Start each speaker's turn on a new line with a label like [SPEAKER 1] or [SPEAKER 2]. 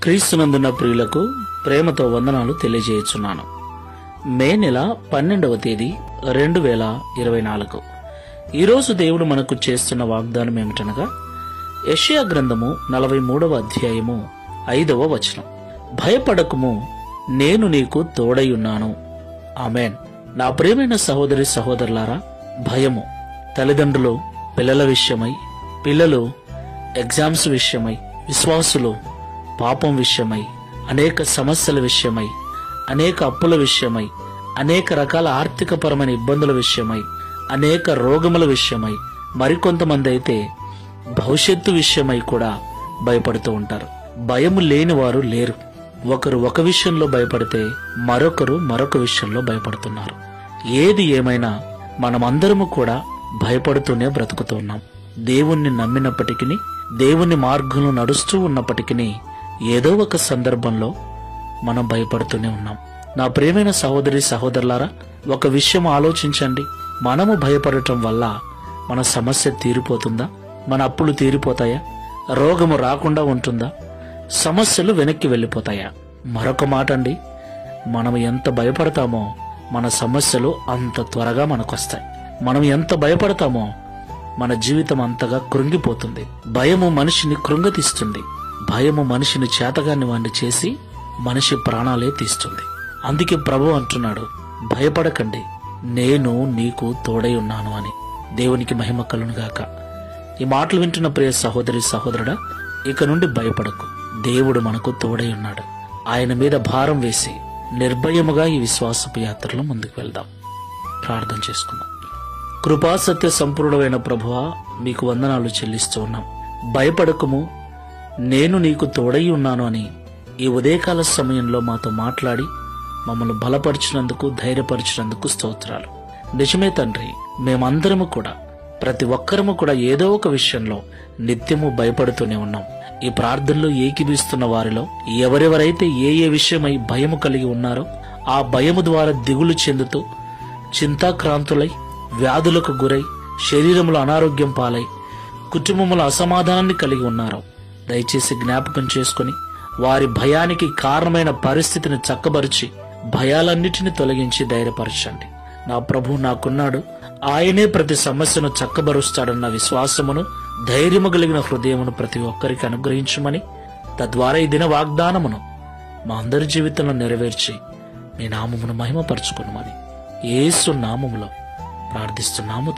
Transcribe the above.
[SPEAKER 1] క్రీస్తునందున్న ప్రియులకు ప్రేమతో వందనాలు తెలియజేయుచున్నాను. మే నెల 12వ తేదీ 2024. ఈరోజు దేవుడు మనకు చేస్తున్న వాగ్దానం ఏమిటనగా యెషయా గ్రంథము 43వ అధ్యాయము 5వ వచనం. భయపడకుము, నేను నీకు తోడైయున్నాను. ఆమేన్. నా ప్రియమైన సహోదరి సహోదరులారా, భయము తల్లిదండ్రులు పిల్లల విషయమై, పిల్లలు ఎగ్జామ్స్ విషయమై, విశ్వాసులు పాపం విషయమై, అనేక సమస్యల విషయమై, అనేక అప్పుల విషయమై, అనేక రకాల ఆర్థికపరమైన ఇబ్బందుల విషయమై, అనేక రోగముల విషయమై, మరికొంతమంది అయితే భవిష్యత్తు విషయమై కూడా భయపడుతూ ఉంటారు. భయము లేని వారు లేరు. ఒకరు ఒక విషయంలో భయపడితే మరొకరు మరొక విషయంలో భయపడుతున్నారు. ఏది ఏమైనా మనమందరము కూడా భయపడుతూనే బ్రతుకుతూ ఉన్నాం. దేవుణ్ణి నమ్మినప్పటికీ, దేవుని మార్గంలో నడుస్తూ ఉన్నప్పటికీ ఏదో ఒక సందర్భంలో మనం భయపడుతూనే ఉన్నాం. నా ప్రియమైన సహోదరి సహోదరులారా, ఒక విషయం ఆలోచించండి. మనము భయపడటం వల్ల మన సమస్య తీరిపోతుందా? మన అప్పులు తీరిపోతాయా? రోగము రాకుండా ఉంటుందా? సమస్యలు వెనక్కి వెళ్ళిపోతాయా? మరొక మాట అండి, మనం ఎంత భయపడతామో మన సమస్యలు అంత త్వరగా మనకొస్తాయి. మనం ఎంత భయపడతామో మన జీవితం అంతగా కృంగిపోతుంది. భయము మనిషిని కృంగతీస్తుంది. భయము మనిషిని చేతగాని వాణ్ణి చేసి మనిషి ప్రాణాలే తీస్తుంది. అందుకే ప్రభు అంటున్నాడు, భయపడకండి, నేను నీకు తోడై ఉన్నాను అని. దేవునికి మహిమ కలుగును గాక. ఈ మాటలు వింటున్న ప్రియ సహోదరి సహోదరుడా, ఇక నుండి భయపడకు. దేవుడు మనకు తోడై ఉన్నాడు. ఆయన మీద భారం వేసి నిర్భయముగా ఈ విశ్వాసపు యాత్రలో ముందుకు వెళ్దాం. ప్రార్థన చేసుకుందాం. కృపా సత్య సంపూర్ణమైన ప్రభువా, మీకు వందనాలు చెల్లిస్తూ ఉన్నాం. భయపడకము, నేను నీకు తోడై ఉన్నాను అని ఈ ఉదయకాల సమయంలో మాతో మాట్లాడి మమ్మల్ని బలపరిచినందుకు, ధైర్యపరిచినందుకు స్తోత్రాలు. నిజమే తండ్రి, మేమందరము కూడా, ప్రతి ఒక్కరము కూడా ఏదో ఒక విషయంలో నిత్యము భయపడుతూనే ఉన్నాం. ఈ ప్రార్థనలో ఏకీభిస్తున్న వారిలో ఎవరెవరైతే ఏ ఏ విషయమై భయము కలిగి ఉన్నారో, ఆ భయము ద్వారా దిగులు చెందుతూ చింతాక్రాంతులై, వ్యాధులకు గురై, శరీరములో అనారోగ్యం పాలై, కుటుంబముల అసమాధానాన్ని కలిగి ఉన్నారో దయచేసి జ్ఞాపకం చేసుకుని వారి భయానికి కారణమైన పరిస్థితిని చక్కబరిచి భయాలన్నిటిని తొలగించి ధైర్యపరచండి. నా ప్రభు నాకున్నాడు, ఆయనే ప్రతి సమస్యను చక్కబరుస్తాడన్న విశ్వాసమును, ధైర్యము కలిగిన హృదయమును ప్రతి ఒక్కరికి అనుగ్రహించమని, తద్వారా ఈ దిన వాగ్దానమును మా అందరి జీవితంలో నెరవేర్చి మీ నామమును మహిమపరచుకునమని యేసు నామములో ప్రార్థిస్తున్నాము.